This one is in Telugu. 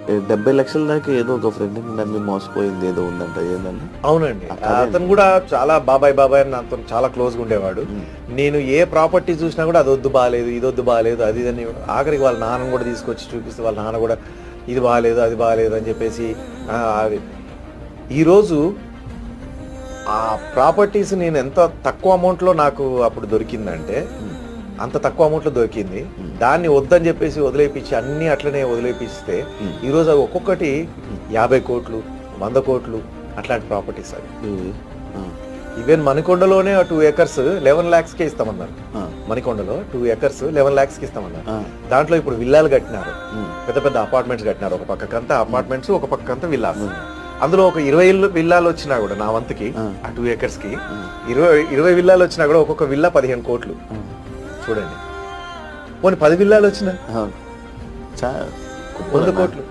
70 లక్షల దాకా ఏదో ఒక ఫ్రెండ్‌ని నమ్మి మోసపోయింది ఏదో ఉందంట. ఏందండి? అవునండి. ఆ కథ అతను కూడా చాలా బాబాయ్ అని నాతో చాలా క్లోజ్‌గా ఉండేవాడు. హ్మ్. నేను ఏ ప్రాపర్టీ చూసినా కూడా అదొద్దు బాలేదు, ఇదొద్దు బాలేదు, అది ఇదని ఆఖరికి వాళ్ళ నాన్నని కూడా తీసుకొచ్చి చూపిస్తే వాళ్ళ నాన్న కూడా ఇది బాలేదు, అది బాలేదు అని చెప్పేసి అది ఈరోజు ఆ ప్రాపర్టీస్ నేను ఎంత తక్కువ అమౌంట్‌లో నాకు అప్పుడు దొరికిందంటే హ్మ్. అంత తక్కువ అమౌంట్‌లో దొరికింది. హ్మ్. దాన్ని వద్దని చెప్పేసి వదిలేపిచ్చి అన్నీ అట్లనే వదిలేపిస్తే హ్మ్. ఈరోజు అవి ఒక్కొక్కటి 50 కోట్లు, 100 కోట్లు అట్లాంటి ప్రాపర్టీస్ అవి. ఇవి. ఆ! ఈవెన్ మణికొండలోనే 2 ఎకర్స్ 11 lakhsకే ఇస్తామన్నారు. ఆ! మణికొండలో 2 ఎకర్స్ 11 lakhsకి ఇస్తామన్నారు. ఆ! దాంట్లో ఇప్పుడు విల్లాలు కట్టినారు. హ్మ్. పెద్ద పెద్ద అపార్ట్మెంట్స్ కట్టినారు. ఒక పక్కకంతా అపార్ట్మెంట్స్, ఒక పక్కకంతా విల్లాస్. హ్మ్. అందులో ఒక 20 విల్లాలు వచ్చినా కూడా నా వంతుకి ఆ! ఆ 2 ఎకర్స్‌కి ఆ! 20 విల్లాలు వచ్చినా కూడా ఒక్కొక్క విల్లా 15 కోట్లు. ఆ! చూడండి. పోనీ 10 విల్లాలు వచ్చినా అవును. చా 100 కోట్లు.